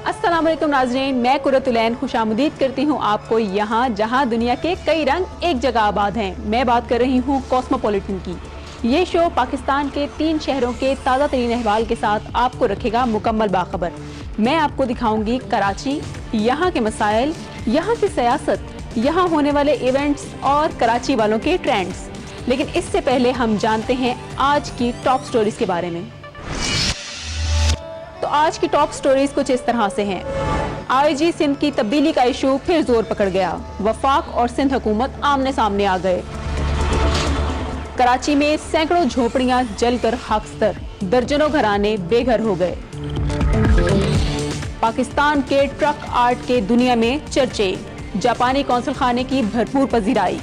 अस्सलाम वालेकुम नाज़रीन, मैं कुरतुलैन खुशामदीद करती हूँ आपको यहाँ जहाँ दुनिया के कई रंग एक जगह आबाद हैं। मैं बात कर रही हूँ कॉस्मोपॉलिटन की। ये शो पाकिस्तान के 3 शहरों के ताज़ा तरीन अहवाल के साथ आपको रखेगा मुकम्मल बाखबर। मैं आपको दिखाऊंगी कराची, यहाँ के मसाइल, यहाँ की सियासत, यहाँ होने वाले इवेंट्स और कराची वालों के ट्रेंड्स। लेकिन इससे पहले हम जानते हैं आज की टॉप स्टोरीज के बारे में। तो आज की टॉप स्टोरीज कुछ इस तरह से हैं। आईजी सिंध की तब्दीली का इशू फिर जोर पकड़ गया। वफाक और सिंध हुकूमत आमने सामने आ गए। कराची में सैकड़ों झोपड़ियां जलकर खाकस्तर, दर्जनों घराने बेघर हो गए। पाकिस्तान के ट्रक आर्ट के दुनिया में चर्चे, जापानी कौंसल खाने की भरपूर पजीराई।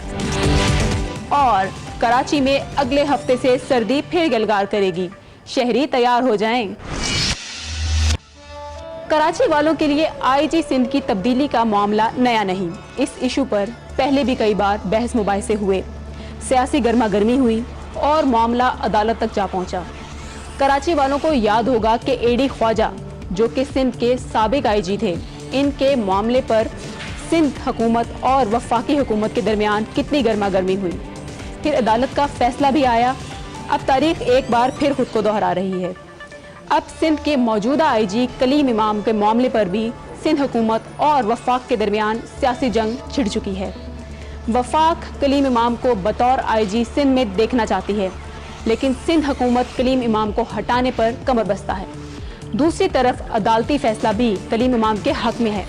और कराची में अगले हफ्ते से सर्दी फिर गलगार करेगी, शहरी तैयार हो जाएं। कराची वालों के लिए आईजी सिंध की तब्दीली का मामला नया नहीं। इस इशू पर पहले भी कई बार बहस मुबाहिसे हुए, सियासी गर्मा गर्मी हुई और मामला अदालत तक जा पहुंचा। कराची वालों को याद होगा कि एडी ख्वाजा जो कि सिंध के साबिक आईजी थे, इनके मामले पर सिंध हुकूमत और वफाकी हुकूमत के दरमियान कितनी गर्मा गर्मी हुई। फिर अदालत का फैसला भी आया। अब तारीख एक बार फिर खुद को दोहरा रही है। अब सिंध के मौजूदा आईजी कलीम इमाम के मामले पर भी सिंध हुकूमत और वफाक के दरमियान सियासी जंग छिड़ चुकी है। वफाक कलीम इमाम को बतौर आईजी सिंध में देखना चाहती है, लेकिन सिंध हुकूमत कलीम इमाम को हटाने पर कमर बस्ता है। दूसरी तरफ अदालती फैसला भी कलीम इमाम के हक में है।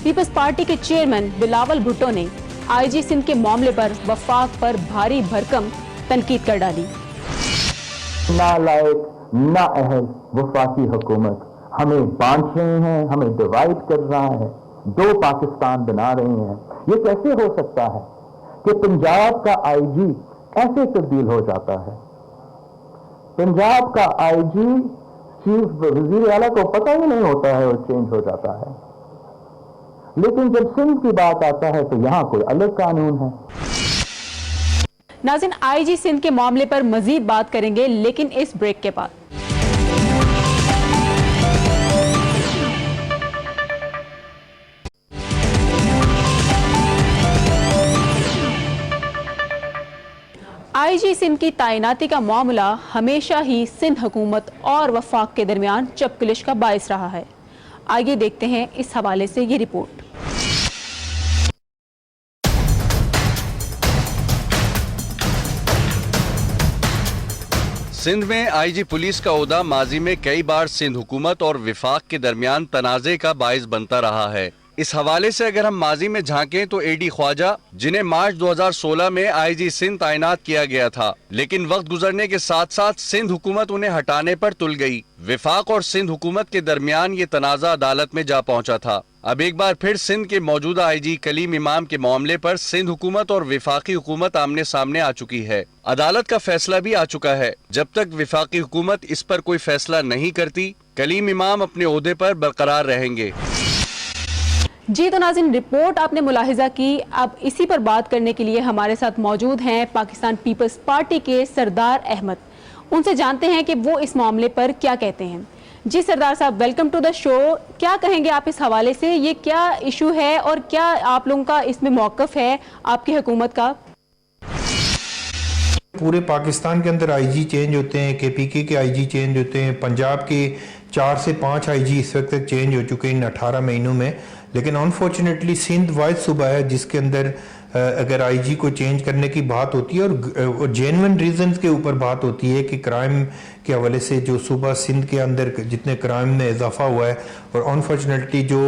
पीपल्स पार्टी के चेयरमैन बिलावल भुट्टो ने आईजी सिंध के मामले पर वफाक पर भारी भरकम तनकीद कर डाली। नालायक, नाअहल वफाकी हुकूमत हमें बांट रहे हैं, हमें डिवाइड कर रहा है, 2 पाकिस्तान बना रहे हैं। ये कैसे हो सकता है कि पंजाब का आईजी ऐसे तब्दील हो जाता है? पंजाब का आईजी चीफ वजीर आला को पता ही नहीं होता है और चेंज हो जाता है। लेकिन जब सिंध की बात आता है तो यहां कोई अलग कानून है। नाज़रीन, आईजी सिंध के मामले पर मजीद बात करेंगे, लेकिन इस ब्रेक के बाद। आईजी सिंध की तैनाती का मामला हमेशा ही सिंध हुकूमत और वफाक के दरमियान चपकलिश का बायस रहा है। आगे देखते हैं इस हवाले से ये रिपोर्ट। सिंध में आईजी पुलिस का ओहदा माजी में कई बार सिंध हुकूमत और विफाक के दरमियान तनाज़े का बायस बनता रहा है। इस हवाले से अगर हम माजी में झांकें तो एडी ख्वाजा, जिन्हें मार्च 2016 में आईजी सिंध तैनात किया गया था, लेकिन वक्त गुजरने के साथ साथ सिंध हुकूमत उन्हें हटाने पर तुल गई। विफाक और सिंध हुकूमत के दरमियान ये तनाज़ा अदालत में जा पहुंचा था। अब एक बार फिर सिंध के मौजूदा आईजी कलीम इमाम के मामले पर सिंध हुकूमत और विफाकी हुकूमत आमने सामने आ चुकी है। अदालत का फैसला भी आ चुका है। जब तक विफाकी हुकूमत इस पर कोई फैसला नहीं करती, कलीम इमाम अपने ओहदे पर बरकरार रहेंगे। जी तो नाज़रीन, रिपोर्ट आपने मुलाहिजा की। अब इसी पर बात करने के लिए हमारे साथ मौजूद हैं पाकिस्तान पीपल्स पार्टी के सरदार अहमद। उनसे जानते हैं कि वो इस मामले पर क्या कहते हैं। जी सरदार साहब, वेलकम टू द शो। क्या कहेंगे आप इस हवाले से? ये क्या इशू है और क्या आप लोगों का इसमें मौक़िफ़ है आपकी हुकूमत का? पूरे पाकिस्तान के अंदर आईजी चेंज होते हैं, केपीके के आईजी चेंज होते हैं, पंजाब के 4 से 5 आईजी इस वक्त तक चेंज हो चुके हैं इन 18 महीनों में। लेकिन अनफॉर्चुनेटली सिंध वाहिद सूबा है जिसके अंदर अगर आईजी को चेंज करने की बात होती है और जेन्युइन रीजंस के ऊपर बात होती है कि क्राइम के हवाले से जो सूबा सिंध के अंदर जितने क्राइम में इजाफा हुआ है और अनफॉर्चुनेटली जो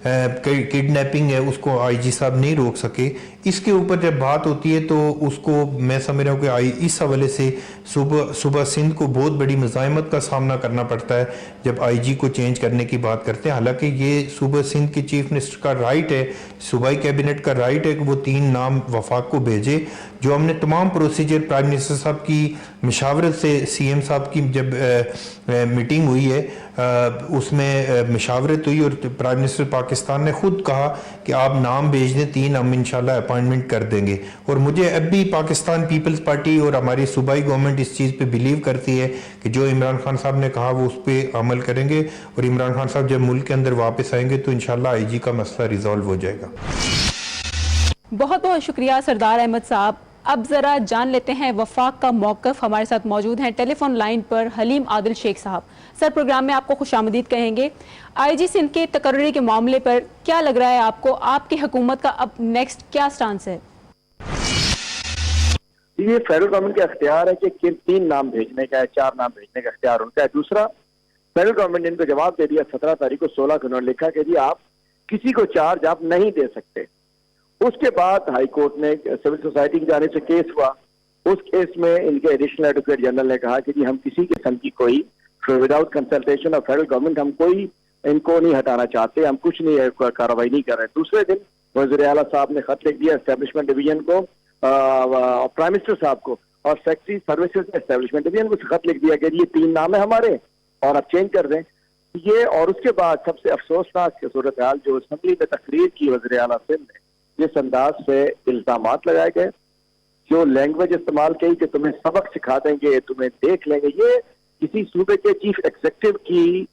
किडनैपिंग है उसको आईजी साहब नहीं रोक सके, इसके ऊपर जब बात होती है तो उसको मैं समझ रहा हूँ कि इस हवाले से सूबा सिंध को बहुत बड़ी मुज़ाहिमत का सामना करना पड़ता है जब आईजी को चेंज करने की बात करते हैं। हालांकि ये सूबा सिंध के चीफ मिनिस्टर का राइट है, सूबाई कैबिनेट का राइट है कि वो 3 नाम वफाक को भेजे जो हमने तमाम प्रोसीजर प्राइम मिनिस्टर साहब की मशावरत से सीएम साहब की जब मीटिंग हुई है उसमें मशावरत हुई और प्राइम मिनिस्टर पाकिस्तान ने खुद कहा कि आप नाम भेज दें 3 हम इंशाल्लाह अपॉइंटमेंट कर देंगे। और मुझे अब भी पाकिस्तान पीपल्स पार्टी और हमारी सूबाई गवर्नमेंट इस चीज़ पे बिलीव करती है कि जो इमरान खान साहब ने कहा वो उस पर अमल करेंगे और इमरान खान साहब जब मुल्क के अंदर वापस आएंगे तो इंशाल्लाह आईजी का मसला रिजॉल्व हो जाएगा। बहुत बहुत शुक्रिया सरदार अहमद साहब। अब जरा जान लेते हैं वफाक का मौकफ। हमारे साथ मौजूद हैं टेलीफोन लाइन पर हलीम आदिल शेख साहब। सर, प्रोग्राम में आपको खुशामदीद कहेंगे। आईजी सिंध के तकर्री के मामले पर क्या लग रहा है आपको, आपकी हुकूमत का अब नेक्स्ट क्या स्टांस है? ये फेडरल गवर्नमेंट का अख्तियार है कि किन 3 नाम भेजने का है, 4 नाम भेजने का अख्तियार उनका है। दूसरा, फेडरल गवर्नमेंट ने इनको जवाब दे दिया 17 तारीख को 16 को उन्होंने लिखा कि जी आप किसी को चार्ज आप नहीं दे सकते। उसके बाद हाई कोर्ट ने सिविल सोसाइटी की जाने से केस हुआ। उस केस में इनके एडिशनल एडवोकेट जनरल ने कहा कि जी हम किसी किस्म की कोई without consultation of federal government हम कोई इनको नहीं हटाना चाहते, हम कुछ नहीं कार्रवाई नहीं कर रहे। दूसरे दिन वज़ीर आला साहब ने खत लिख दिया एस्टेब्लिशमेंट डिवीजन को, प्राइम मिनिस्टर साहब को, और सेक्रेटरी सर्विसेज एस्टेब्लिशमेंट डिवीजन को खत लिख दिया कि ये 3 नाम है हमारे और आप चेंज कर दें ये। और उसके बाद सबसे अफसोसनाक सूरत हाल जो असम्बली में तकरीर की वज़ीर आला सिंध ने, जिस अंदाज से इल्जामात लगाए गए, जो लैंग्वेज इस्तेमाल की कि तुम्हें सबक सिखा देंगे, तुम्हें देख लेंगे, ये किसी सूबे के चीफ एग्जीक्यूटिव की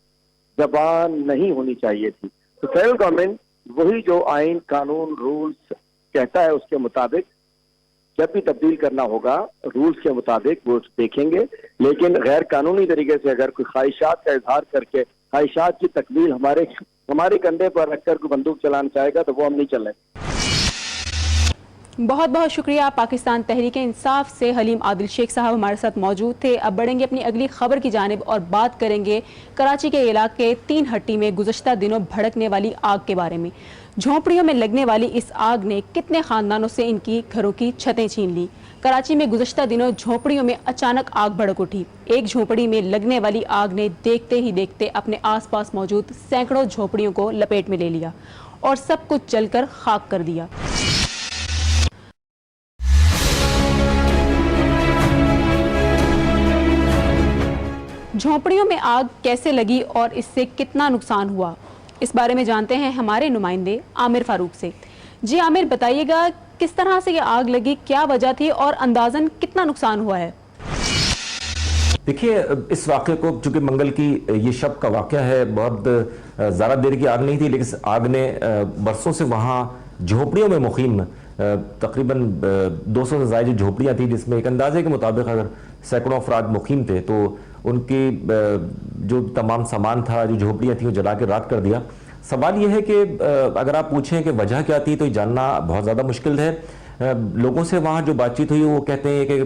जबान नहीं होनी चाहिए थी। तो फेडरल गवर्नमेंट वही जो आइन कानून रूल्स कहता है उसके मुताबिक जब भी तब्दील करना होगा रूल्स के मुताबिक वो देखेंगे, लेकिन गैर कानूनी तरीके से अगर कोई ख्वाहिशात का इजहार करके ख्वाहिशात की तकमील हमारे कंधे पर रखकर कोई बंदूक चलाना चाहेगा तो वो हम नहीं चलें। बहुत बहुत शुक्रिया। पाकिस्तान तहरीक इंसाफ से हलीम आदिल शेख साहब हमारे साथ मौजूद थे। अब बढ़ेंगे अपनी अगली खबर की जानिब और बात करेंगे कराची के इलाके 3 हट्टी में गुज़श्ता दिनों भड़कने वाली आग के बारे में। झोंपड़ियों में लगने वाली इस आग ने कितने खानदानों से इनकी घरों की छतें छीन ली। कराची में गुज़श्ता दिनों झोंपड़ियों में अचानक आग भड़क उठी। एक झोंपड़ी में लगने वाली आग ने देखते ही देखते अपने आसपास मौजूद सैकड़ों झोंपड़ियों को लपेट में ले लिया और सब कुछ जलकर खाक कर दिया। झोंपड़ियों में आग कैसे लगी और इससे कितना नुकसान हुआ, इस बारे में जानते हैं हमारे नुमाइंदे आमिर फारूक से। जी आमिर, बताइएगा किस तरह से ये आग लगी, क्या वजह थी और अंदाजन कितना नुकसान हुआ है? देखिए, इस वाक़े को चूंकि मंगल की ये शब का वाक़या है, बहुत ज़्यादा देर की आग नहीं थी, लेकिन आग ने बरसों से वहाँ झोपड़ियों में मुक़ीम तकरीबन 200 से ज़ायद झोपड़ियाँ थी, जिसमें एक अंदाजे के मुताबिक अगर सैकड़ों अफराद मुक़ीम थे तो उनकी जो तमाम सामान था, जो झोपड़ियाँ थी, वो जला के राख कर दिया। सवाल यह है कि अगर आप पूछें कि वजह क्या थी तो ये जानना बहुत ज़्यादा मुश्किल है। लोगों से वहाँ जो बातचीत हुई वो कहते हैं कि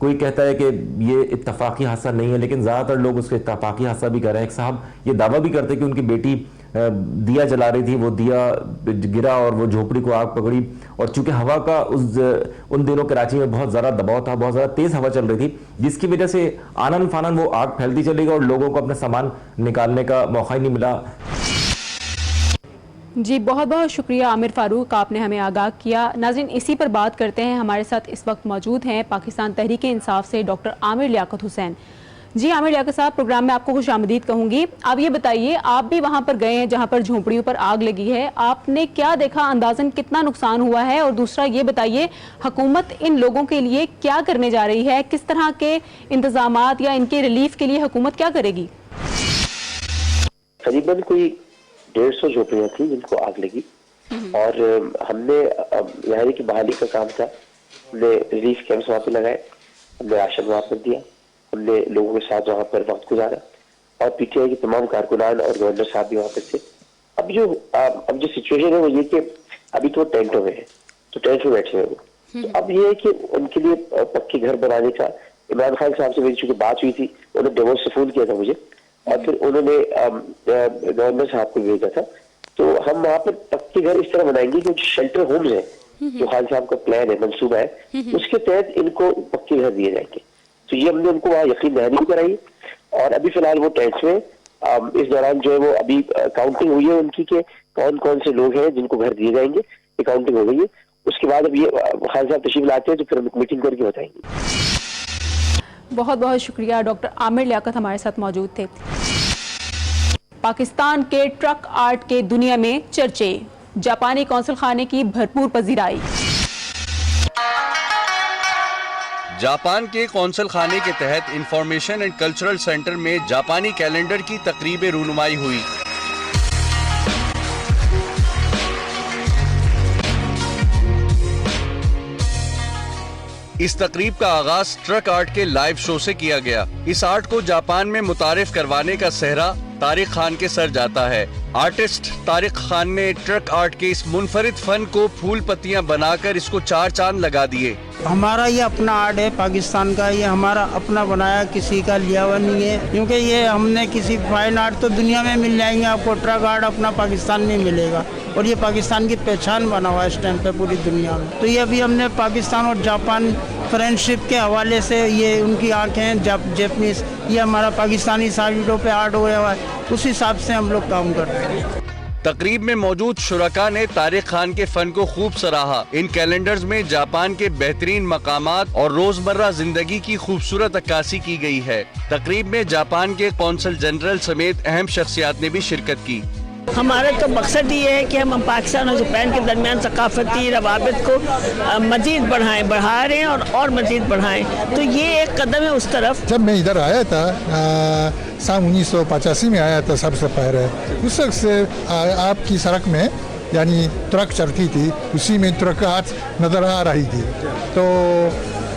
कोई कहता है कि ये इत्तफाकी हादसा नहीं है, लेकिन ज़्यादातर लोग उसको इत्तफाकी हादसा भी कर रहे हैं। एक साहब ये दावा भी करते हैं कि उनकी बेटी दिया जला रही थी, वो दिया गिरा और वो झोपड़ी को आग पकड़ी। और चूंकि हवा का उन दिनों कराची में बहुत ज़्यादा दबाव था, बहुत ज़्यादा तेज़ हवा चल रही थी, जिसकी वजह से आनन फानन वो आग फैलती चली गई और लोगों को अपना सामान निकालने का मौका ही नहीं मिला। जी बहुत बहुत शुक्रिया आमिर फारूक, आपने हमें आगाह किया। नाज़रीन, इसी पर बात करते हैं। हमारे साथ इस वक्त मौजूद हैं पाकिस्तान तहरीक इंसाफ से डॉक्टर आमिर लियाकत हुसैन। जी आमिर लियाकत साहब, प्रोग्राम में आपको खुशामदीद कहूँगी। आप ये बताइए, आप भी वहाँ पर गए हैं जहाँ पर झोंपड़ियों पर आग लगी है, आपने क्या देखा, अंदाजन कितना नुकसान हुआ है? और दूसरा ये बताइए, हुकूमत इन लोगों के लिए क्या करने जा रही है, किस तरह के इंतजामात या इनके रिलीफ के लिए हुकूमत क्या करेगी? करीबन कोई 150 झोपड़ियाँ थी जिनको आग लगी और हमने यहाँ की बहाली का काम था। हमने रिलीफ कैंप्स वहाँ पे लगाए, हमने राशन वहाँ पर दिया, हमने लोगों के साथ वहाँ पर वक्त गुजारा और पीटीआई के तमाम कारकुनान और गवर्नर साहब भी वहाँ पर थे। अब जो सिचुएशन है वो ये कि अभी तो टेंटों में है, तो टेंट में बैठे हुए वो, तो अब ये है कि उनके लिए पक्के घर बनाने का इमरान खान साहब से मेरी चूंकि बात हुई थी, उन्होंने डेमोस से फोन किया था मुझे और फिर उन्होंने गवर्नर साहब को भेजा था। तो हम वहाँ पर पक्के घर इस तरह बनाएंगे कि जो शेल्टर होम्स है, जो खान साहब का प्लान है, मंसूबा है, उसके तहत इनको पक्के घर दिए जाएंगे। तो ये हमने उनको वहाँ यकीन दहानी कराई और अभी फिलहाल वो टेंट्स में इस दौरान जो है वो अभी काउंटिंग हुई है उनकी कि कौन कौन से लोग हैं जिनको घर दिए जाएंगे, ये काउंटिंग हो गई है उसके बाद अब ये खान साहब तशरीफ लाते हैं तो फिर हम मीटिंग करके बताएंगे। बहुत बहुत शुक्रिया। डॉक्टर आमिर लियाकत हमारे साथ मौजूद थे। पाकिस्तान के ट्रक आर्ट के दुनिया में चर्चे, जापानी कौंसल खाने की भरपूर पजीराई। जापान के कौंसल खाने के तहत इंफॉर्मेशन एंड कल्चरल सेंटर में जापानी कैलेंडर की तकरीब रूनुमाई हुई। इस तकरीब का आगाज ट्रक आर्ट के लाइव शो से किया गया। इस आर्ट को जापान में मुतारिफ करवाने का सेहरा तारिक खान के सर जाता है। आर्टिस्ट तारिक खान ने ट्रक आर्ट के इस मुनफरिद फन को फूल पत्तियां बनाकर इसको 4 चांद लगा दिए। हमारा ये अपना आर्ट है, पाकिस्तान का, ये हमारा अपना बनाया, किसी का लिया हुआ नहीं है, क्योंकि ये हमने किसी फाइन आर्ट तो दुनिया में मिल जाएंगे, आपको ट्रक आर्ट अपना पाकिस्तान में मिलेगा और ये पाकिस्तान की पहचान बना हुआ है इस टाइम पे पूरी दुनिया में। तो ये अभी हमने पाकिस्तान और जापान फ्रेंडशिप के हवाले से, ये उनकी आँखें जापानीज, ये हमारा पाकिस्तानी साइडों पे आर्ट हो रहा है, उस हिसाब से हम लोग काम कर रहे हैं। तकरीब में मौजूद शुरका ने तारिक खान के फन को खूब सराहा। इन कैलेंडर्स में जापान के बेहतरीन मकामात और रोजमर्रा जिंदगी की खूबसूरत अक्कासी की गई है। तकरीब में जापान के कौंसल जनरल समेत अहम शख्सियात ने भी शिरकत की। हमारा तो मकसद ये है कि हम पाकिस्तान और जापान के दरमियान सकाफती रवाबित को मजीद बढ़ा रहे हैं और मजीद बढ़ाएं। तो ये एक कदम है उस तरफ। जब मैं इधर आया था सन 1985 में आया था सबसे पहले, उस वक्त से आपकी सड़क में यानी ट्रक चलती थी, उसी में ट्रक आर्ट नज़र आ रही थी। तो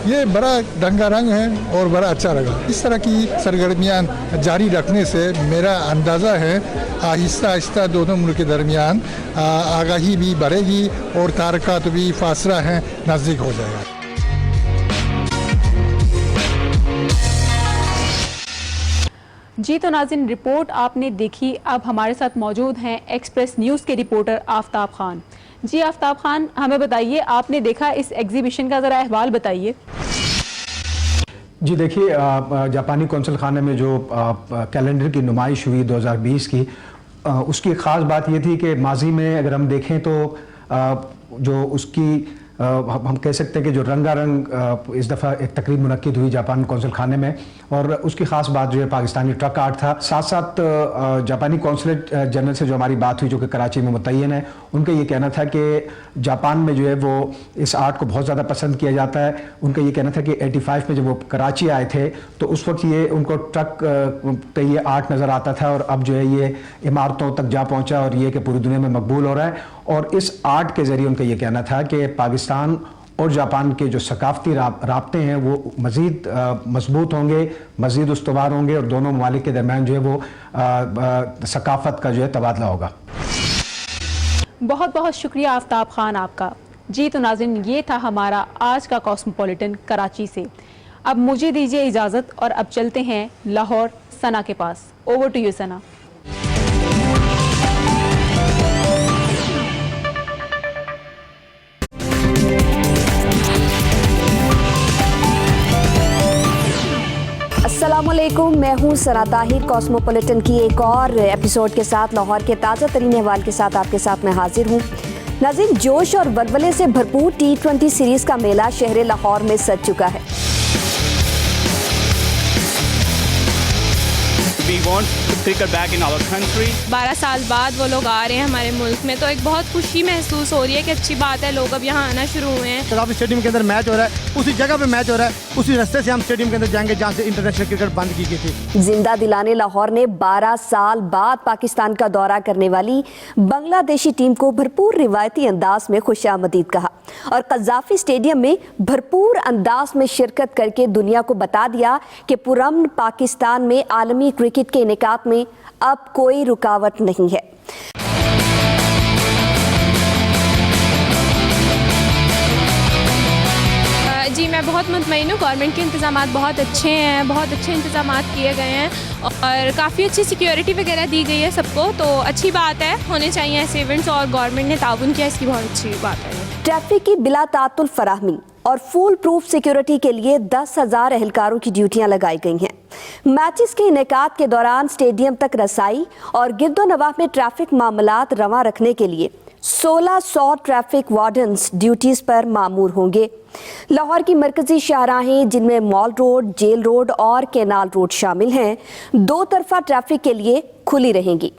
ये बड़ा रंगारंग है और बड़ा अच्छा लगा। इस तरह की सरगर्मियाँ जारी रखने से मेरा अंदाज़ा है आहिस्ता आहिस्ता दोनों मुल्क के दरमियान आगाही भी बढ़ेगी और तारकात भी फासला है नज़दीक हो जाएगा। जी तो नाज़रीन, रिपोर्ट आपने देखी। अब हमारे साथ मौजूद हैं एक्सप्रेस न्यूज़ के रिपोर्टर आफ्ताब खान। जी आफ्ताब खान, हमें बताइए, आपने देखा इस एग्जीबिशन का ज़रा अहवाल बताइए। जी देखिए, जापानी कौंसल खाने में जो कैलेंडर की नुमाइश हुई 2020 की, उसकी ख़ास बात ये थी कि माजी में अगर हम देखें तो जो उसकी हम कह सकते हैं कि जो रंगारंग इस दफ़ा एक तकरीब मुनक्किद हुई जापान कौंसल खाने में, और उसकी ख़ास बात जो है पाकिस्तानी ट्रक आर्ट था। साथ साथ जापानी कौंसलेट जनरल से जो हमारी बात हुई, जो कि कराची में मुतय्यन है, उनका ये कहना था कि जापान में जो है वो इस आर्ट को बहुत ज़्यादा पसंद किया जाता है। उनका ये कहना था कि 85 में जब वो कराची आए थे तो उस वक्त ये उनको ट्रक पे ये आर्ट नज़र आता था, और अब जो है ये इमारतों तक जा पहुँचा और ये कि पूरी दुनिया में मकबूल हो रहा है। और इस आर्ट के ज़रिए उनका ये कहना था कि पाकिस्तान और जापान के जो सकाफती राब्ते हैं वो मज़ीद मजबूत होंगे, मज़ीद उस्तवार होंगे, और दोनों ममालिक के दरमियान जो है वो सकाफत का जो है तबादला होगा। बहुत बहुत शुक्रिया आफ्ताब खान आपका। जी तो नाज़रीन, ये था हमारा आज का कॉस्मोपॉलिटन कराची से। अब मुझे दीजिए इजाज़त और अब चलते हैं लाहौर सना के पास। ओवर टू यू सना। अस्सलामुअलैकुम, मैं हूँ सना ताहिर। कॉस्मोपॉलिटन की एक और एपिसोड के साथ, लाहौर के ताज़ा तरीन अहवाल के साथ आपके साथ मैं हाजिर हूँ। नाज़रीन, जोश और वलवले से भरपूर T20 सीरीज़ का मेला शहर लाहौर में सज चुका है। We want cricket back in our country. 12 साल बाद वो लोग आ रहे हैं हमारे मुल्क में, तो एक बहुत खुशी महसूस हो रही है कि अच्छी बात है, लोग अब यहाँ आना शुरू हुए हैं। सकाफी स्टेडियम के अंदर मैच हो रहा है, उसी जगह पे मैच हो रहा है, उसी रास्ते से हम स्टेडियम के अंदर जाएंगे जहाँ से इंटरनेशनल क्रिकेट बंद की गई थी। जिंदा दिलाने लाहौर ने 12 साल बाद पाकिस्तान का दौरा करने वाली बांग्लादेशी टीम को भरपूर रिवायती अंदाज में खुशामदीद कहा और कज़ाफी स्टेडियम में भरपूर अंदाज में शिरकत करके दुनिया को बता दिया कि पुरअमन पाकिस्तान में आलमी क्रिकेट के इनेकात में अब कोई रुकावट नहीं है। जी मैं बहुत मुतमईन हूँ। गवर्नमेंट के इंतज़ामात बहुत अच्छे हैं, बहुत अच्छे इंतज़ामात किए गए हैं और काफ़ी अच्छी सिक्योरिटी वगैरह दी गई है सबको, तो अच्छी बात है, होने चाहिए ऐसे इवेंट्स और गवर्नमेंट ने ताउन किया, इसकी बहुत अच्छी बात है। ट्रैफिक की बिला तातुल फराहमी और फुल प्रूफ सिक्योरिटी के लिए 10,000 एहलकारों की ड्यूटियां लगाई गई हैं। मैचेस के इनेकात के दौरान स्टेडियम तक रसाई और गिरदोनवाह में ट्रैफिक मामलात रवा रखने के लिए 1600 ट्रैफिक वार्डन्स ड्यूटीज पर मामूर होंगे। लाहौर की मरकजी शाहराहें जिनमें मॉल रोड, जेल रोड और कैनाल रोड शामिल हैं, दो तरफा ट्रैफिक के लिए खुली रहेंगी,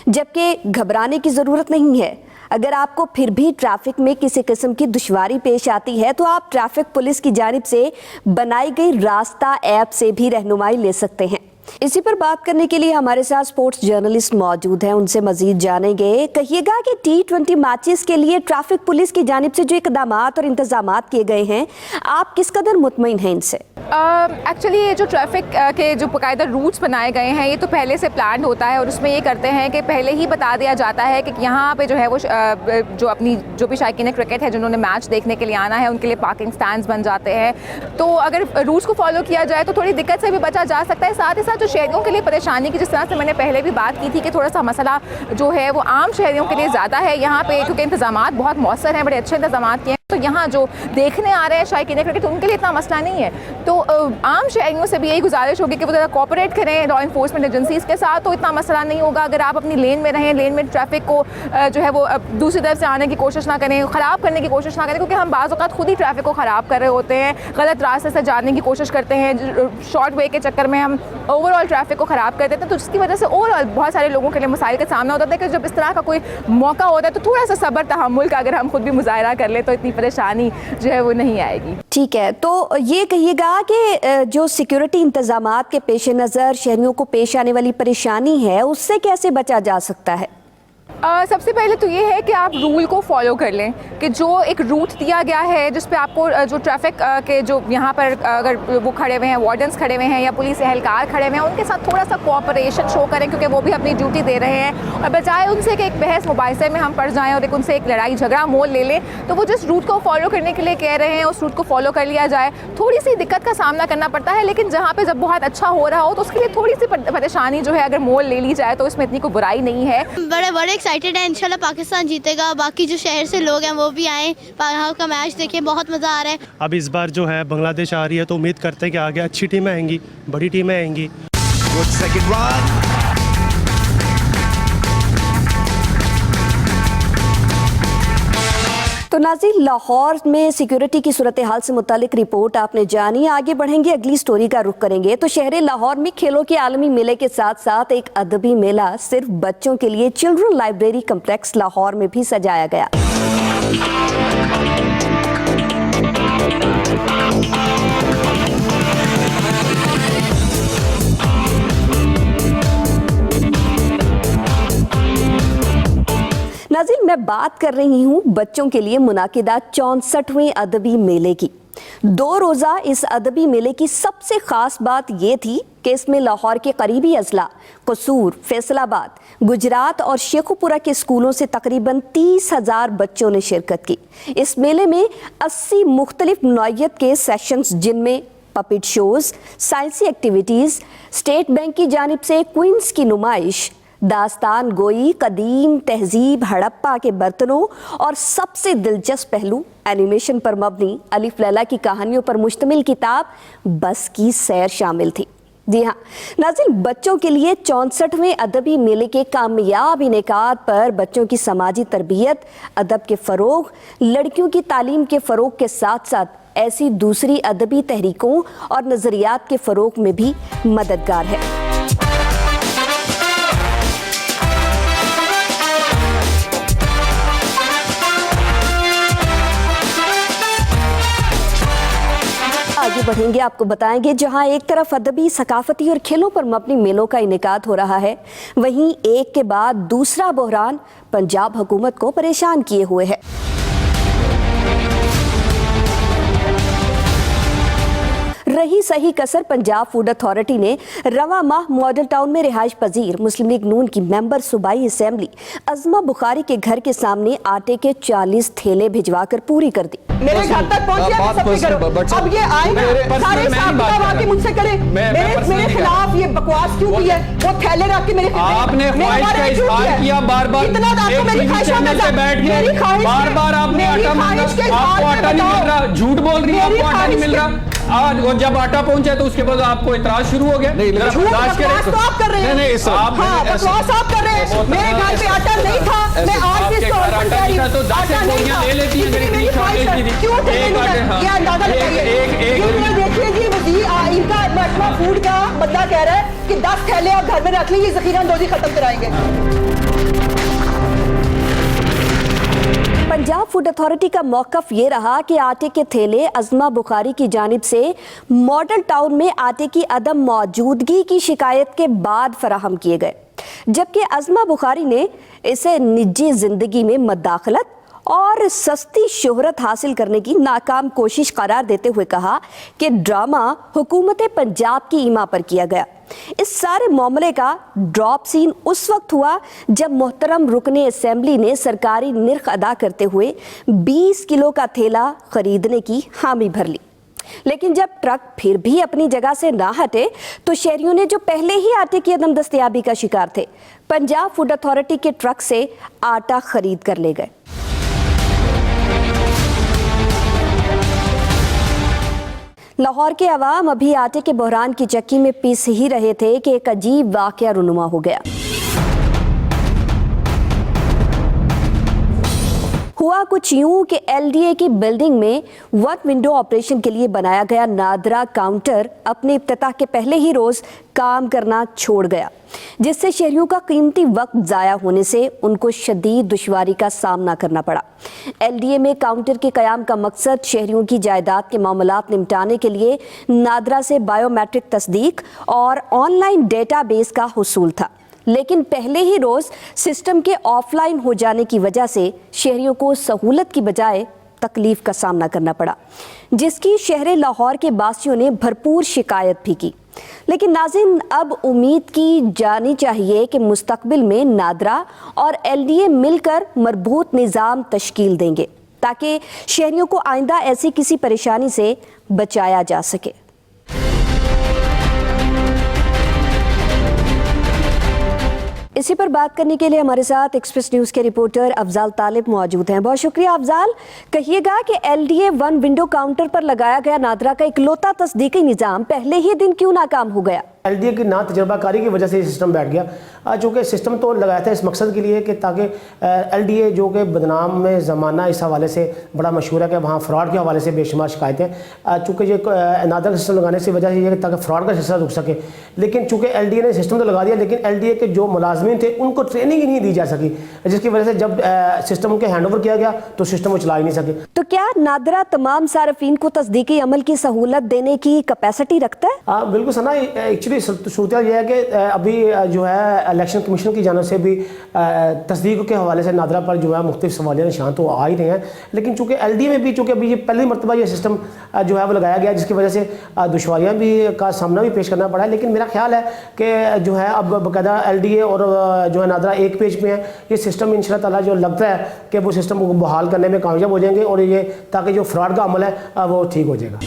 जबकि घबराने की ज़रूरत नहीं है। अगर आपको फिर भी ट्रैफिक में किसी किस्म की दुश्वारी पेश आती है तो आप ट्रैफिक पुलिस की जानिब से बनाई गई रास्ता ऐप से भी रहनुमाई ले सकते हैं। इसी पर बात करने के लिए हमारे साथ स्पोर्ट्स जर्नलिस्ट मौजूद हैं, उनसे मजीद जानेंगे। कहिएगा कि T20 मैचेस के लिए ट्रैफिक पुलिस की जानिब से जो इकदामात और इंतजामात किए गए हैं, आप किस कदर मुतमईन हैं इनसे? एक्चुअली ये जो ट्रैफिक के जो बाकायदा रूट्स बनाए गए हैं, ये तो पहले से प्लान होता है और उसमें ये करते हैं कि पहले ही बता दिया जाता है कि यहाँ पे जो है वो जो अपनी जो भी शायकीन क्रिकेट है जिन्होंने मैच देखने के लिए आना है, उनके लिए पार्किंग स्टैंड्स बन जाते हैं। तो अगर रूट्स को फॉलो किया जाए तो थोड़ी दिक्कत से भी बचा जा सकता है। साथ ही साथ जो शहरियों के लिए परेशानी की, जिस तरह से मैंने पहले भी बात की थी कि थोड़ा सा मसला जो है वो आम शहरियों के लिए ज़्यादा है यहाँ पे, क्योंकि इंतजामात बहुत मौसर हैं, बड़े अच्छे इंतजामात किए हैं। तो यहाँ जो देखने आ रहे हैं शायकीन क्रिकेट, तो उनके लिए इतना मसला नहीं है। तो आम शहरियों से भी यही गुजारिश होगी कि वो ज़रा कोऑपरेट करें लॉ इन्फोर्समेंट एजेंसीज़ के साथ, तो इतना मसला नहीं होगा। अगर आप अपनी लेन में रहें, लेन में ट्रैफिक को जो है वो दूसरी तरफ से आने की कोशिश ना करें, ख़राब करने की कोशिश ना करें, क्योंकि हम बाज़ औक़ात खुद ही ट्रैफिक को ख़राब कर रहे होते हैं, गलत रास्ते से जाने की कोशिश करते हैं, शॉर्ट वे के चक्कर में हम ओवरऑल ट्रैफिक को ख़राब कर देते हैं। तो जिसकी वजह से ओवरऑल बहुत सारे लोगों के लिए मसाइल का सामना होता है कि जब इस तरह का कोई मौका होता है तो थोड़ा सा सब्र तहम्मुल का अगर हम खुद भी मुजाहरा कर ले तो इतनी परेशानी जो है वो नहीं आएगी। ठीक है, तो ये कहिएगा कि जो सिक्योरिटी इंतजामात के पेश नज़र शहरियों को पेश आने वाली परेशानी है, उससे कैसे बचा जा सकता है? सबसे पहले तो ये है कि आप रूल को फॉलो कर लें कि जो एक रूट दिया गया है जिस पे आपको जो ट्रैफिक के जो यहाँ पर अगर वो खड़े हुए हैं, वार्डन्स खड़े हुए हैं या पुलिस एहलकार खड़े हुए हैं, उनके साथ थोड़ा सा कोऑपरेशन शो करें, क्योंकि वो भी अपनी ड्यूटी दे रहे हैं। और बजाय उनसे कि एक बहस मुबाहिसे में हम पड़ जाएं और उनसे एक लड़ाई झगड़ा मोल ले लें, तो वो जिस रूट को फॉलो करने के लिए कह रहे हैं उस रूट को फॉलो कर लिया जाए। थोड़ी सी दिक्कत का सामना करना पड़ता है, लेकिन जहाँ पर जब बहुत अच्छा हो रहा हो तो उसके लिए थोड़ी सी परेशानी जो है अगर मोल ले ली जाए तो इसमें इतनी कोई बुराई नहीं है। बड़े एक्साइटेड है, इंशाल्लाह पाकिस्तान जीतेगा। बाकी जो शहर से लोग हैं वो भी आए, का मैच देखें, बहुत मज़ा आ रहा है। अब इस बार जो है बांग्लादेश आ रही है तो उम्मीद करते हैं कि आगे अच्छी टीमें आएंगी, बड़ी टीमें आएंगी। तो नाज़रीन, लाहौर में सिक्योरिटी की सूरत हाल से मुतालिक रिपोर्ट आपने जानी। आगे बढ़ेंगे, अगली स्टोरी का रुख करेंगे। तो शहर लाहौर में खेलों के आलमी मेले के साथ साथ एक अदबी मेला सिर्फ बच्चों के लिए चिल्ड्रन लाइब्रेरी कम्प्लेक्स लाहौर में भी सजाया गया। नाज़रीन, मैं बात कर रही हूँ बच्चों के लिए मुनाकिदा 64वें अदबी मेले की। 2 रोज़ा इस अदबी मेले की सबसे ख़ास बात ये थी कि इसमें लाहौर के करीबी अजला कसूर, फैसलाबाद, गुजरात और शेखुपुरा के स्कूलों से तकरीबन 30,000 बच्चों ने शिरकत की। इस मेले में 80 मुख्तलिफ नौइयत के सेशंस, जिनमें पपेट शोज़, साइंसी एक्टिविटीज़, स्टेट बैंक की जानिब से क्वींस की नुमाइश, दास्तान गोई, कदीम तहजीब हड़प्पा के बर्तनों और सबसे दिलचस्प पहलू एनिमेशन पर मबनी अलिफ लैला की कहानियों पर मुश्तमिल किताब बस की सैर शामिल थी। जी हाँ नाज़रीन, बच्चों के लिए 64वें अदबी मेले के कामयाब इनेकाद पर बच्चों की समाजी तरबियत, अदब के फ़रोग, लड़कियों की तालीम के फ़रोग के साथ साथ ऐसी दूसरी अदबी तहरीकों और नज़रियात के फ़रोग में भी मददगार है। आगे बढ़ेंगे, आपको बताएंगे जहां एक तरफ अदबी, सकाफती और खेलों पर मबनी मेलों का इनेकाद हो रहा है, वहीं एक के बाद दूसरा बहरान पंजाब हुकूमत को परेशान किए हुए है। रही सही कसर पंजाब फूड अथॉरिटी ने रवा माह मॉडल टाउन में रिहाइश पजीर मुस्लिम लीग नून की मेंबर सूबाई असेंबली अज़मा बुखारी के घर के सामने आटे के 40 थैले भिजवाकर पूरी कर दी। मेरे घर तक पहुंचे, अब ये आए ना सारे साहब मुझसे करे मेरे खिलाफ ये बकवास क्यों की है? वो थैले रख के मेरे आपने ख्वाहिश का इज़हार किया बार-बार, इतना आपको मेरी ख्वाहिश में बैठ के बार-बार आपने आटा मांगा, आपको आटा नहीं मिल रहा, झूठ बोल रही है, आपको आटा नहीं मिल रहा। आज जब आटा पहुंचा तो उसके बाद आपको इतराज शुरू हो गया। बकवास तो आप कर रहे हैं, बकवास आप कर रहे हैं। मेरे घर पे आटा नहीं था, मैं आज भी ये अंदाजा लगाइए। देखिए जी वजीर इनका महकमा फूड का बंदा कह रहा है कि 10 थैले आप घर में रख लीजिए, जखीरा अंदोजी खत्म कराएंगे। पंजाब फूड अथॉरिटी का मौकफ ये रहा कि आटे के थैले अज़मा बुखारी की जानिब से मॉडल टाउन में आटे की अदम मौजूदगी की शिकायत के बाद फराहम किए गए, जबकि अज़मा बुखारी ने इसे निजी जिंदगी में मदाखलत और सस्ती शोहरत हासिल करने की नाकाम कोशिश करार देते हुए कहा कि ड्रामा हुकूमत पंजाब की ईमा पर किया गया। इस सारे मामले का ड्रॉप सीन उस वक्त हुआ जब मोहतरम रुकने असेंबली ने सरकारी निर्ख अदा करते हुए 20 किलो का थैला खरीदने की हामी भर ली, लेकिन जब ट्रक फिर भी अपनी जगह से ना हटे तो शहरियों ने जो पहले ही आटे की अदम दस्तयाबी का शिकार थे, पंजाब फूड अथॉरिटी के ट्रक से आटा खरीद कर ले गए। लाहौर के अवाम अभी आटे के बहरान की चक्की में पीस ही रहे थे कि एक अजीब वाकया रुनुमा हो गया। हुआ कुछ यूं कि एलडीए की बिल्डिंग में वन विंडो ऑपरेशन के लिए बनाया गया नादरा काउंटर अपने इफ्तिताह के पहले ही रोज काम करना छोड़ गया, जिससे शहरियों का कीमती वक्त ज़ाया होने से उनको शदीद दुश्वारी का सामना करना पड़ा। एलडीए में काउंटर के क़याम का मकसद शहरियों की जायदाद के मामलात निपटाने के लिए नादरा से बायोमेट्रिक तस्दीक और ऑनलाइन डेटाबेस का हुसूल था, लेकिन पहले ही रोज़ सिस्टम के ऑफलाइन हो जाने की वजह से शहरियों को सहूलत की बजाय तकलीफ का सामना करना पड़ा, जिसकी शहर लाहौर के बासियों ने भरपूर शिकायत भी की। लेकिन नाज़रीन, अब उम्मीद की जानी चाहिए कि मुस्तकबिल में नादरा और एलडीए मिलकर मरबूत निज़ाम तश्कील देंगे ताकि शहरियों को आइंदा ऐसी किसी परेशानी से बचाया जा सके। इसी पर बात करने के लिए हमारे साथ एक्सप्रेस न्यूज़ के रिपोर्टर अफजाल तालिब मौजूद हैं। बहुत शुक्रिया अफजाल। कहिएगा कि एलडीए वन विंडो काउंटर पर लगाया गया नादरा का इकलौता तस्दीकी निज़ाम पहले ही दिन क्यों नाकाम हो गया? एलडीए की ना तजर्बाकारी की वजह से ये सिस्टम बैठ गया, चूँकि सिस्टम तो लगाया था इस मकसद के लिए कि ताकि एलडीए जो कि बदनाम में ज़माना इस हवाले से बड़ा मशहूर है कि वहाँ फ्रॉड के हवाले से बेशुमार शिकायतें, चूँकि ये नादरा का सिस्टम लगाने की वजह से ये ताकि फ्रॉड का सिलसिला रुक सके। लेकिन चूँकि एलडीए ने सिस्टम तो लगा दिया, लेकिन एलडीए के जो मुलाजमीन थे उनको ट्रेनिंग ही नहीं दी जा सकी, जिसकी वजह से जब सिस्टम उनके हैंड ओवर किया गया तो सिस्टम वो चला ही नहीं सके। तो क्या नादरा तमाम सार्फिन को तस्दीकी अमल की सहूलत देने की कैपेसिटी रखता है? बिल्कुल सना, एक्चुअली सूरत यह है कि अभी जो है इलेक्शन कमीशन की जानिब से भी तस्दीक के हवाले से नादरा पर जो है मुख्तलिफ सवालिया निशान तो आ ही रहे हैं, लेकिन चूँकि एलडीए में भी चूँकि अभी ये पहली मरतबा ये सिस्टम जो है वो लगाया गया, जिसकी वजह से दुश्वारियाँ भी का सामना भी पेश करना पड़ा है। लेकिन मेरा ख्याल है कि जो है अब बाकायदा एलडीए और जो है नादरा एक पेज पे है, ये सिस्टम इंशाल्लाह ताला जो लगता है कि वो सिस्टम को बहाल करने में कामयाब हो जाएंगे और ये ताकि जो फ्रॉड का अमल है वो ठीक हो जाएगा।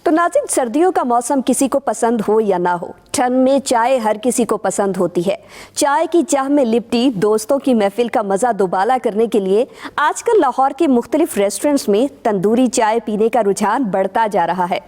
तो नाज़रीन, सर्दियों का मौसम किसी को पसंद हो या ना हो, ठंड में चाय हर किसी को पसंद होती है। चाय की चाह में लिपटी दोस्तों की महफिल का मज़ा दोबाला करने के लिए आजकल लाहौर के मुख्तलिफ रेस्टोरेंट्स में तंदूरी चाय पीने का रुझान बढ़ता जा रहा है।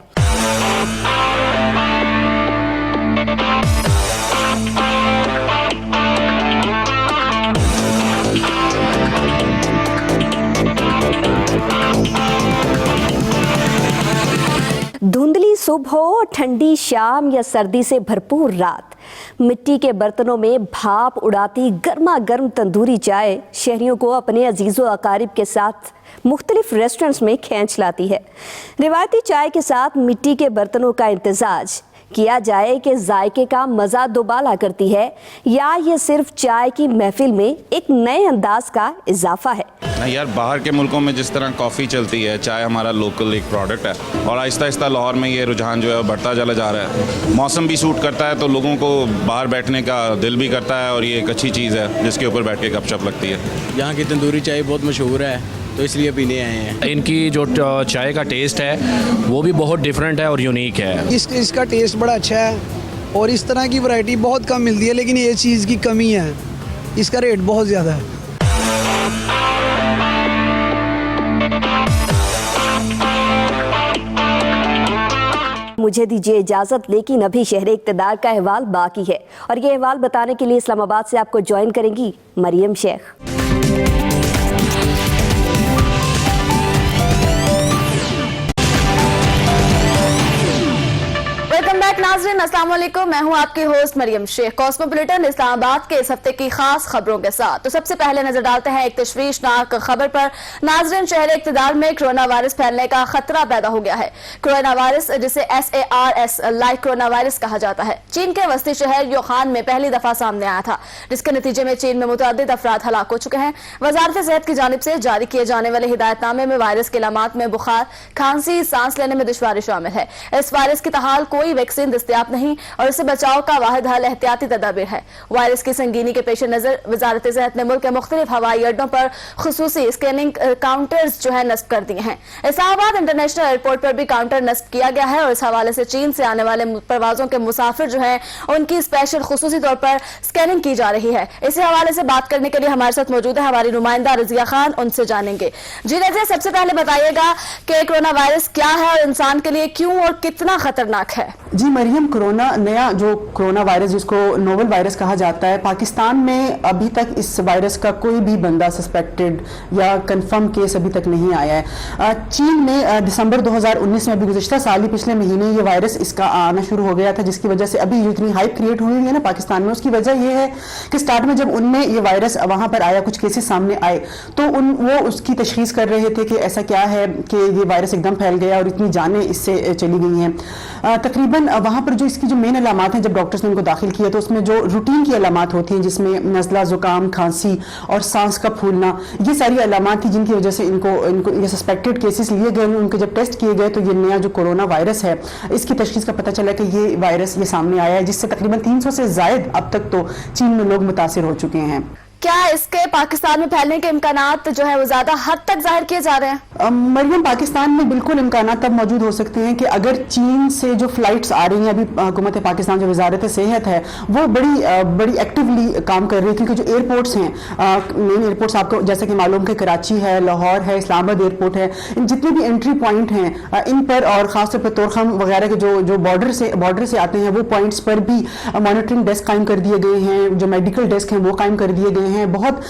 धुंधली सुबह हो, ठंडी शाम या सर्दी से भरपूर रात, मिट्टी के बर्तनों में भाप उड़ाती गर्मा गर्म तंदूरी चाय शहरियों को अपने अजीज़ो अकारिब के साथ मुख्तलिफ रेस्टोरेंट्स में खींच लाती है। रिवायती चाय के साथ मिट्टी के बर्तनों का इंतजाज किया जाए कि जायके का मज़ा दोबाला करती है या ये सिर्फ चाय की महफिल में एक नए अंदाज का इजाफा है? नहीं यार, बाहर के मुल्कों में जिस तरह कॉफ़ी चलती है, चाय हमारा लोकल एक प्रोडक्ट है और आहिस्ता आहिस्ता लाहौर में ये रुझान जो है बढ़ता चला जा रहा है। मौसम भी सूट करता है तो लोगों को बाहर बैठने का दिल भी करता है और ये एक अच्छी चीज़ है जिसके ऊपर बैठ के गपशप लगती है। यहाँ की तंदूरी चाय बहुत मशहूर है तो इसलिए पीने आए हैं। इनकी जो चाय का टेस्ट है वो भी बहुत डिफरेंट है और यूनिक है। इसका टेस्ट बड़ा अच्छा है और इस तरह की वैरायटी बहुत कम मिलती है, लेकिन ये चीज़ की कमी है, इसका रेट बहुत ज़्यादा है। मुझे दीजिए इजाज़त, लेकिन अभी शहर इक़्तिदार का अहवाल बाकी है और ये अहवाल बताने के लिए इस्लामाबाद से आपको ज्वाइन करेंगी मरियम शेख। नाज़रीन अस्सलाम वालेकुम, मैं हूं आपकी होस्ट मरियम शेख। कॉस्मोपॉलिटन इस्लामाबाद के इस हफ्ते की खास खबरों के साथ। तो सबसे पहले नजर डालते हैं एक तशवीशनाक खबर पर। नाज़रीन, शहर इक़्तिदार में कोरोना वायरस फैलने का खतरा पैदा हो गया है। कोरोना वायरस, जिसे SARS लाइक कोरोना वायरस कहा जाता है, चीन के वस्ती शहर यूहान में पहली दफा सामने आया था, जिसके नतीजे में चीन में मुतअद्दिद अफराद हलाक हो चुके हैं। वजारत सेहत की जानिब से जारी किए जाने वाले हिदायतनामे में वायरस के अलामात में बुखार, खांसी, सांस लेने में दुश्वारी शामिल है। इस वायरस की ताहाल कोई वैक्सीन दस्तयाब नहीं और इससे बचाव का वाहिद हल एहतियाती तदाबीर है। वायरस की संगीनी के पेश नजर वजारत सेहत ने मुल्क के मुख्तलिफ हवाई अड्डों पर खुसूसी स्कैनिंग काउंटर्स जो है नस्ब कर दिए हैं। इस्लामाबाद इंटरनेशनल एयरपोर्ट पर भी काउंटर नस्ब किया गया है और इस हवाले से चीन से आने वाले प्रवाजों के मुसाफिर जो है उनकी स्पेशल खुसूसी तौर पर स्कैनिंग की जा रही है। इसी हवाले से बात करने के लिए हमारे साथ मौजूद है हमारी नुमाइंदा रजिया खान, उनसे जानेंगे। जी रजिया, सबसे पहले बताइएगा कि कोरोना वायरस क्या है और इंसान के लिए क्यों और कितना खतरनाक है? जी मरियम, कोरोना नया जो कोरोना वायरस जिसको नोवेल वायरस कहा जाता है, पाकिस्तान में अभी तक इस वायरस का कोई भी बंदा सस्पेक्टेड या कंफर्म केस अभी तक नहीं आया है। चीन में दिसंबर 2019 में अभी गुज़िश्ता साल ही पिछले महीने ये वायरस इसका आना शुरू हो गया था, जिसकी वजह से अभी इतनी हाइप क्रिएट हुई है ना पाकिस्तान में। उसकी वजह यह है कि स्टार्ट में जब उनमें ये वायरस वहां पर आया, कुछ केसेस सामने आए, तो वो उसकी तशखीस कर रहे थे कि ऐसा क्या है कि ये वायरस एकदम फैल गया और इतनी जानें इससे चली गई हैं। तकरीबन वहाँ पर जो इसकी जो मेन अलामात हैं, जब डॉक्टर्स ने उनको दाखिल किया तो उसमें जो रूटीन की अलामात होती हैं, जिसमें नज़ला, ज़ुकाम, खांसी और सांस का फूलना, ये सारी अलामात थी जिनकी वजह से इनको ये सस्पेक्टेड केसेस लिए गए। उनके जब टेस्ट किए गए तो ये नया जो कोरोना वायरस है, इसकी तशखीस का पता चला कि ये वायरस ये सामने आया है, जिससे तकरीबन 300 से ज़ायद अब तक तो चीन में लोग मुतासिर हो चुके हैं। क्या इसके पाकिस्तान में फैलने के इम्कानात जो है वो ज्यादा हद तक जाहिर किए जा रहे हैं? मरियम, पाकिस्तान में बिल्कुल इम्कानात तब मौजूद हो सकते हैं कि अगर चीन से जो फ्लाइट्स आ रही हैं, अभी हुकूमत पाकिस्तान जो वजारत सेहत है वो बड़ी एक्टिवली काम कर रही है, क्योंकि जो एयरपोर्ट्स हैं, मेन एयरपोर्ट्स आपको जैसे कि मालूम कि कराची है, लाहौर है, इस्लामाबाद एयरपोर्ट है, इन जितने भी एंट्री पॉइंट हैं इन पर, और खासतौर पर तोरखम वगैरह के जो बॉर्डर से आते हैं, वो पॉइंट्स पर भी मॉनिटरिंग डेस्क कायम कर दिए गए हैं, जो मेडिकल डेस्क हैं वो कायम कर दिए गए हैं। बहुत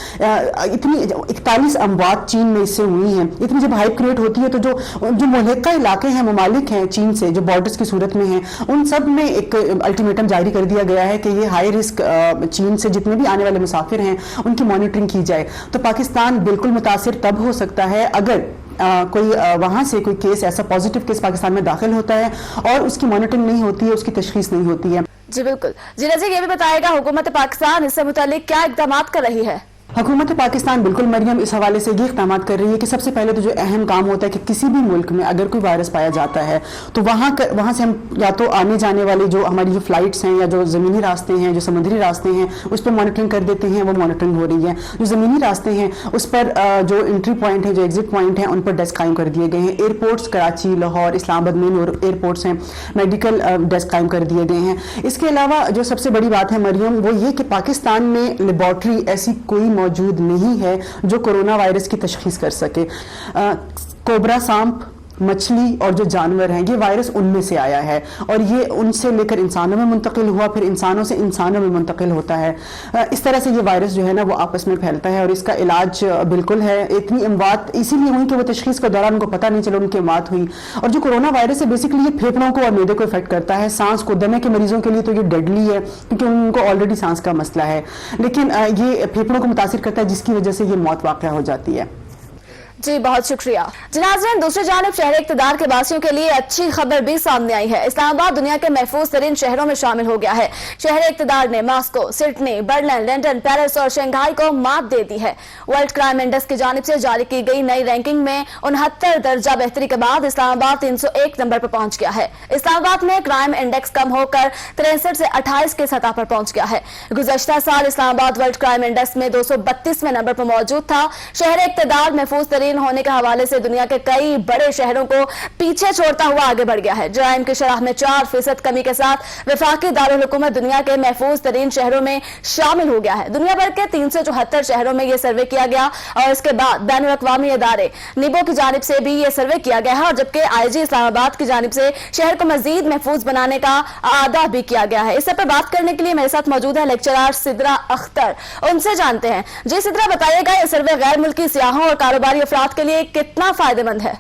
इतनी 41 अमवात चीन में इससे हुई हैं। इतनी जब हाइप क्रिएट होती है तो जो मुल्का इलाके हैं, ममालिक हैं चीन से, जो बॉर्डर्स की सूरत में हैं, उन सब में एक अल्टीमेटम जारी कर दिया गया है कि ये हाई रिस्क चीन से जितने भी आने वाले मुसाफिर हैं उनकी मॉनिटरिंग की जाए। तो पाकिस्तान बिल्कुल मुतासिर तब हो सकता है अगर कोई वहाँ से कोई केस, ऐसा पॉजिटिव केस पाकिस्तान में दाखिल होता है और उसकी मॉनिटरिंग नहीं होती है, उसकी तशखीस नहीं होती है। जी बिल्कुल। जी रज़ी, ये भी बताएगा हुकूमत पाकिस्तान इससे मुतालिक क्या इक़दाम कर रही है? हुकूमत पाकिस्तान बिल्कुल मरियम इस हवाले से ये इक़दाम कर रही है कि सबसे पहले तो जो अहम काम होता है कि किसी भी मुल्क में अगर कोई वायरस पाया जाता है तो वहाँ से हम या तो आने जाने वाली जो हमारी जो फ्लाइट्स हैं या जो ज़मीनी रास्ते हैं, जो समुद्री रास्ते हैं, उस पर मॉनिटरिंग कर देते हैं, वो मॉनिटरिंग हो रही है। जो ज़मीनी रास्ते हैं उस पर जो एंट्री पॉइंट है, जो एग्जिट पॉइंट हैं, उन पर डेस्क कायम कर दिए गए हैं। Airports Karachi, Lahore, Islamabad main airports हैं, मेडिकल डेस्क कायम कर दिए गए हैं। इसके अलावा जो सबसे बड़ी बात है मरियम, वो ये कि पाकिस्तान में लेबॉर्ट्री ऐसी कोई मौजूद नहीं है जो कोरोना वायरस की तशखीस कर सके। कोबरा सांप, मछली और जो जानवर हैं, ये वायरस उनमें से आया है और ये उनसे लेकर इंसानों में मुंतकिल हुआ, फिर इंसानों से इंसानों में मुंतकिल होता है। इस तरह से ये वायरस जो है ना वो आपस में फैलता है और इसका इलाज बिल्कुल है। इतनी अमवात इसीलिए हुई कि वो तशखीस के दौरान उनको पता नहीं चला, उनकी अमवात हुई। और जो कोरोना वायरस है बेसिकली ये फेफड़ों को और मैदे को इफेक्ट करता है, सांस को। दमे के मरीजों के लिए तो ये डेडली है क्योंकि उनको ऑलरेडी सांस का मसला है, लेकिन ये फेफड़ों को मुतासिर करता है, जिसकी वजह से ये मौत वाक़या हो जाती है। जी बहुत शुक्रिया। नाज़रीन, दूसरी जानिब शहर इक़्तिदार के वासियों के लिए अच्छी खबर भी सामने आई है। इस्लामाबाद दुनिया के महफूज तरीन शहरों में शामिल हो गया है। शहर इक़्तिदार ने Moscow, Sydney, Berlin, London, Paris और शंघाई को मात दे दी है। वर्ल्ड क्राइम इंडेक्स की जानिब से जारी की गई नई रैंकिंग में 69 दर्जा बेहतरी के बाद इस्लामाबाद 301 नंबर पर पहुंच गया है। इस्लामाबाद में क्राइम इंडेक्स कम होकर 63 से 28 की सतह पर पहुंच गया है। गुज़श्ता साल इस्लामाबाद वर्ल्ड क्राइम इंडेक्स में 232वें नंबर पर मौजूद था। शहर इक़्तिदार महफूज तरीन होने के हवाले से दुनिया के कई बड़े शहरों को पीछे छोड़ता हुआ आगे बढ़ गया है। जराइम की शरह में 4% कमी के साथ वफाकी दारुल हुकूमत दुनिया के महफूज तरीन शहरों में शामिल हो गया है। दुनिया भर के 374 शहरों में यह सर्वे किया गया और इसके बाद बैनुल अक़वामी इदारे नीबो की जानिब से भी यह सर्वे किया गया है और जबकि IG इस्लामाबाद की जानिब से शहर को मजीद महफूज बनाने का आदा भी किया गया है। इस पर बात करने के लिए मेरे साथ मौजूद है लेक्चरर सिद्रा अख्तर, उनसे जानते हैं। जी सिद्रा, बताइएगा यह सर्वे गैर मुल्की सियाहों और कारोबारी अफराद के लिए कितना फायदेमंद है?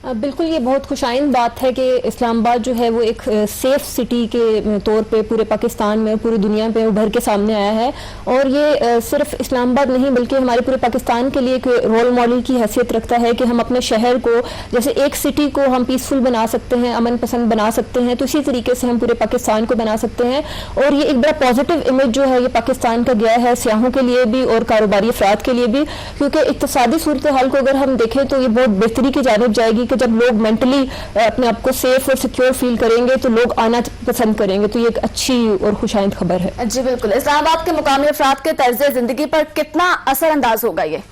बिल्कुल, ये बहुत खुशाइन बात है कि इस्लामाबाद जो है वो एक सेफ सिटी के तौर पे पूरे पाकिस्तान में, पूरी दुनिया पे उभर के सामने आया है। और ये सिर्फ इस्लामाबाद नहीं बल्कि हमारे पूरे पाकिस्तान के लिए एक रोल मॉडल की हैसियत रखता है कि हम अपने शहर को, जैसे एक सिटी को हम पीसफुल बना सकते हैं, अमन पसंद बना सकते हैं, तो इसी तरीके से हम पूरे पाकिस्तान को बना सकते हैं। और ये एक बड़ा पॉजिटिव इमेज जो है ये पाकिस्तान का गया है सियाहों के लिए भी और कारोबारी अफराद के लिए भी, क्योंकि इक्तिसादी सूरत हाल को अगर हम देखें तो ये बहुत बेहतरी की जानिब जाएगी कि जब लोग मेंटली अपने आप को सेफ और सिक्योर फील करेंगे तो लोग आना पसंद करेंगे। तो ये एक अच्छी और खुशाइंद खबर है। जी बिल्कुल। इस्लामाबाद के मुकामी अफराद के तर्ज जिंदगी पर कितना असरअंदाज होगा ये?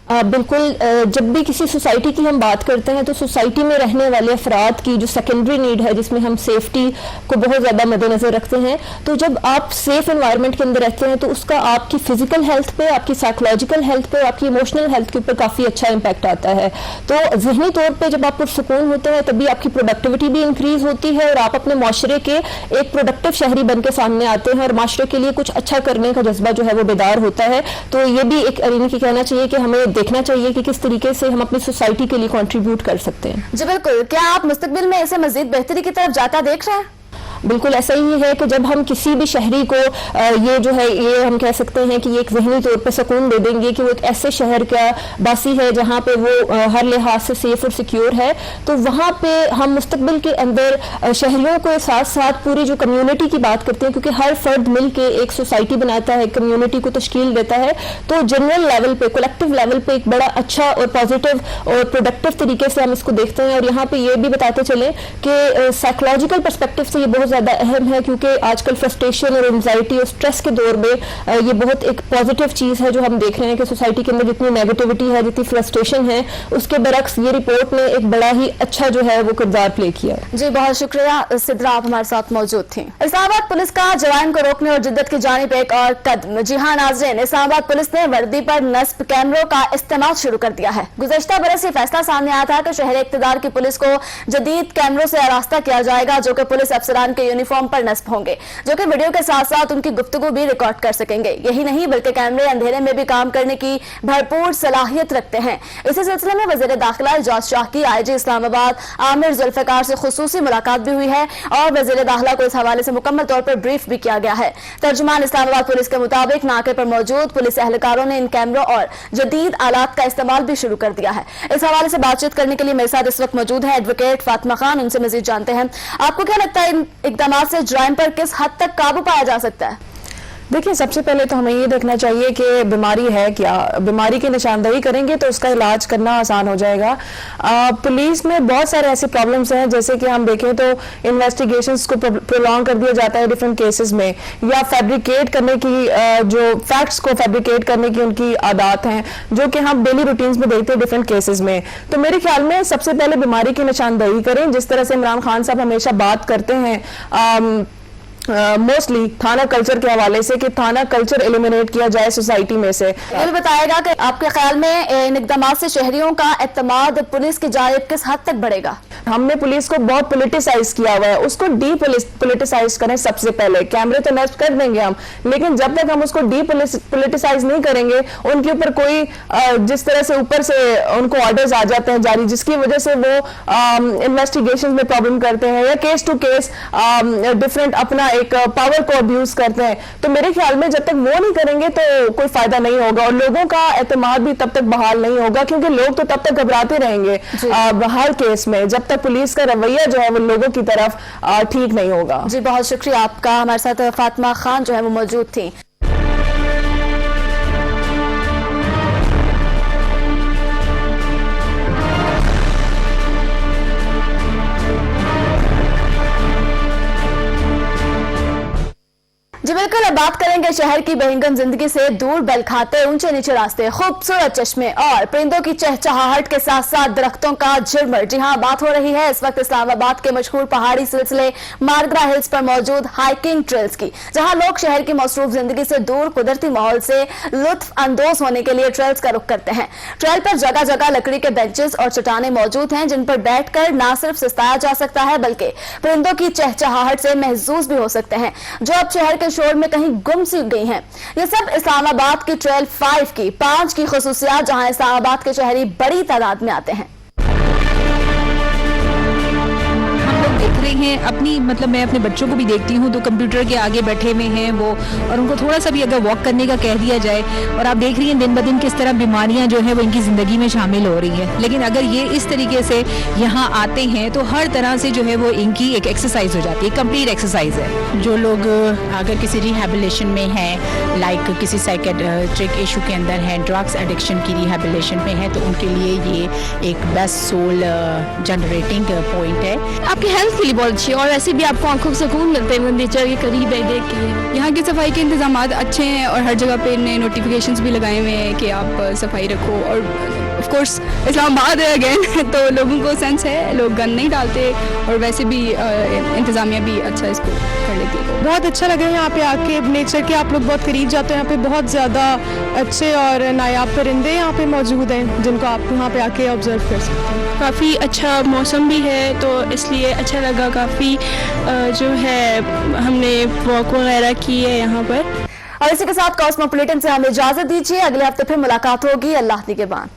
बिल्कुल, जब भी किसी सोसाइटी की हम बात करते हैं तो सोसाइटी में रहने वाले अफराद की जो सेकेंडरी नीड है, जिसमें हम सेफ्टी को बहुत ज़्यादा मद्देनजर रखते हैं, तो जब आप सेफ एनवायरनमेंट के अंदर रहते हैं तो उसका आपकी फिजिकल हेल्थ पे, आपकी साइकोलॉजिकल हेल्थ पे, आपकी इमोशनल हेल्थ के ऊपर काफ़ी अच्छा इम्पैक्ट आता है। तो जहनी तौर पर जब आप पुरसुकून होते हैं तभी आपकी प्रोडक्टिविटी भी इंक्रीज होती है और आप अपने माशरे के एक प्रोडक्टिव शहरी बन के सामने आते हैं और माशरे के लिए कुछ अच्छा करने का जज्बा जो है वो बेदार होता है। तो ये भी एक अरीनी की कहना चाहिए कि हमें देखना चाहिए कि किस तरीके से हम अपनी सोसाइटी के लिए कंट्रीब्यूट कर सकते हैं। जी बिल्कुल। क्या आप मुस्तकबिल में इसे मजीद बेहतरी की तरफ जाता देख रहे हैं? बिल्कुल ऐसा ही है कि जब हम किसी भी शहरी को ये जो है ये हम कह सकते हैं कि ये एक ज़हनी तौर पर सुकून दे देंगे कि वो एक ऐसे शहर का बासी है जहाँ पे वो हर लिहाज से सेफ और सिक्योर है, तो वहाँ पे हम मुस्तकबिल के अंदर शहरियों को साथ साथ पूरी जो कम्युनिटी की बात करते हैं, क्योंकि हर फर्द मिल के एक सोसाइटी बनाता है, कम्युनिटी को तश्कील देता है, तो जनरल लेवल पे, कलेक्टिव लेवल पे एक बड़ा अच्छा और पॉजिटिव और प्रोडक्टिव तरीके से हम इसको देखते हैं। और यहाँ पे ये भी बताते चले कि साइकोलॉजिकल पर्सपेक्टिव से ये बहुत ज़्यादा अहम है, क्योंकि आजकल फ्रस्ट्रेशन और एंजाइटी और स्ट्रेस के दौर में ये बहुत एक पॉजिटिव चीज़ है जो हम देख रहे हैं कि सोसाइटी के अंदर जितनी नेगेटिविटी है, जितनी फ्रस्ट्रेशन है, उसके बरक्स ये रिपोर्ट ने एक बड़ा ही अच्छा जो है वो किरदार प्ले किया। जी बहुत शुक्रिया सिद्रा, आप हमारे साथ मौजूद थी। इस्लामाबाद पुलिस का जराइम को रोकने और जिद्दत की जानिब एक और कदम। जी हाँ नाज़रीन, इस्लामाबाद पुलिस ने वर्दी पर नस्ब कैमरों का इस्तेमाल शुरू कर दिया है। गुज़श्ता बरस ये फैसला सामने आया था कि शहर इक़्तिदार की पुलिस को जदीद कैमरों से आरास्ता किया जाएगा जो कि पुलिस अफसरान के यूनिफॉर्म पर नस्ब होंगे, जो कि वीडियो के साथ साथ उनकी गुफ्तगू भी रिकॉर्ड कर सकेंगे। यही नहीं बल्कि कैमरे अंधेरे में भी काम करने की भरपूर सलाहियत रखते हैं। इसी सिलसिले में वज़ीर दाखिला इजाज शाह की IG इस्लामाबाद आमिर जुल्फ़िकार से खुसूसी मुलाकात भी हुई है और वज़ीर दाखिला को इस हवाले से मुकम्मल तौर पर ब्रीफ भी किया गया है। तर्जुमान इस्लामाबाद पुलिस के मुताबिक नाके पर मौजूद पुलिस एहलकारों ने इन कैमरों और जदीद आलात का इस्तेमाल भी शुरू कर दिया है। इस हवाले से बातचीत करने के लिए मेरे साथ इस वक्त मौजूद है एडवोकेट फातिमा खान, उनसे मजीद जानते हैं। आपको क्या लगता है इन इक़दामात से जुर्म पर किस हद तक काबू पाया जा सकता है? देखिए, सबसे पहले तो हमें ये देखना चाहिए कि बीमारी है क्या। बीमारी की निशानदही करेंगे तो उसका इलाज करना आसान हो जाएगा। पुलिस में बहुत सारे ऐसे प्रॉब्लम्स हैं, जैसे कि हम देखें तो इन्वेस्टिगेशंस को प्रोलॉन्ग कर दिया जाता है डिफरेंट केसेस में, या फैब्रिकेट करने की जो फैक्ट्स को फैब्रिकेट करने की उनकी आदत हैं, जो कि हम डेली रूटीन्स में देखते हैं डिफरेंट केसेस में। तो मेरे ख्याल में सबसे पहले बीमारी की निशानदही करें, जिस तरह से इमरान खान साहब हमेशा बात करते हैं मोस्टली थाना कल्चर के हवाले से कि थाना कल्चर एलिमिनेट किया जाए सोसाइटी में से। ये भी बताएगा कि आपके ख्याल में इन इक़दामात से शहरियों का एतमाद पुलिस की जानिब किस हद तक बढ़ेगा? हमने पुलिस को बहुत पोलिटिसाइज किया हुआ है, उसको डी पोलिटिसाइज करें सबसे पहले। कैमरे तो नष्ट कर देंगे हम, लेकिन जब तक हम उसको डी पोलिटिसाइज नहीं करेंगे, उनके ऊपर कोई जिस तरह से ऊपर से उनको ऑर्डर्स आ जाते हैं जारी, जिसकी वजह से वो इन्वेस्टिगेशन में प्रॉब्लम करते हैं या केस टू केस डिफरेंट अपना एक पावर को अब्यूज करते हैं, तो मेरे ख्याल में जब तक वो नहीं करेंगे तो कोई फायदा नहीं होगा और लोगों का एतमाद भी तब तक बहाल नहीं होगा, क्योंकि लोग तो तब तक घबराते रहेंगे हर केस में जब तक पुलिस का रवैया जो है वो लोगों की तरफ ठीक नहीं होगा। जी बहुत शुक्रिया आपका। हमारे साथ फातिमा खान जो है वो मौजूद थी। जी बिल्कुल, अब बात करेंगे शहर की बहिंगम जिंदगी से दूर बल खाते ऊंचे नीचे रास्ते, खूबसूरत चश्मे और परिंदों की चहचहाहट के साथ साथ दरख्तों का झिरमर। जी हाँ, बात हो रही है इस वक्त इस्लामाबाद के मशहूर पहाड़ी सिलसिले मारगरा हिल्स पर मौजूद हाइकिंग ट्रेल्स की, जहां लोग शहर की मसरूफ जिंदगी से दूर कुदरती माहौल से लुत्फ अंदोज होने के लिए ट्रेल्स का रुख करते हैं। ट्रेल पर जगह जगह लकड़ी के बेंचेस और चट्टानें मौजूद हैं, जिन पर बैठकर न सिर्फ सिस्ताया जा सकता है बल्कि परिंदों की चहचहाहट से महसूस भी हो सकते हैं, जो अब शहर के शोर में कहीं गुम सी गई हैं। ये सब इस्लामाबाद की ट्रेल 5 की 5 की खुसूसियात, जहां इस्लामाबाद के शहरी बड़ी तादाद में आते हैं। रहे हैं अपनी, मतलब मैं अपने बच्चों को भी देखती हूँ तो कंप्यूटर के आगे बैठे हुए हैं वो, और उनको थोड़ा सा भी अगर वॉक करने का कह दिया जाए, और आप देख रही हैं दिन ब दिन किस तरह बीमारियां जो है वो इनकी ज़िंदगी में शामिल हो रही हैं। लेकिन अगर ये इस तरीके से यहाँ आते हैं तो हर तरह से जो है वो इनकी एक एक्सरसाइज हो जाती है, कंप्लीट एक्सरसाइज है। जो लोग अगर किसी रिहेबिलिटेशन में हैं, लाइक किसी साइकेट्रिक इशू के अंदर है, ड्रग्स एडिक्शन की रिहेबिलिटेशन में है, तो उनके लिए ये एक बेस्ट सोल जनरेटिंग पॉइंट है। आपकी हेल्थ के लिए बहुत अच्छी है और ऐसे भी आपको आंखों को सुकून मिलते हैं नेचर के करीब है देख के। यहाँ की सफाई के इंतजाम अच्छे हैं और हर जगह पे नए नोटिफिकेशंस भी लगाए हुए हैं कि आप सफाई रखो। और ऑफ कोर्स इस्लामाबाद है अगेन तो लोगों को सेंस है, लोग गन नहीं डालते और वैसे भी इंतजामिया भी अच्छा इसको कर लेती है। बहुत अच्छा लगा यहाँ पे आके, नेचर के आप लोग बहुत करीब जाते हैं। यहाँ पे बहुत ज़्यादा अच्छे और नायाब परिंदे यहाँ पे मौजूद हैं जिनको आप यहाँ पे आके ऑब्जर्व कर सकते हैं। काफ़ी अच्छा मौसम भी है तो इसलिए अच्छा लगा। काफ़ी जो है हमने वॉक वगैरह की है यहाँ पर। और इसी के साथ कॉस्मोपॉलिटन से हमें इजाजत दीजिए, अगले हफ्ते फिर मुलाकात होगी। अल्लाह निगहबान।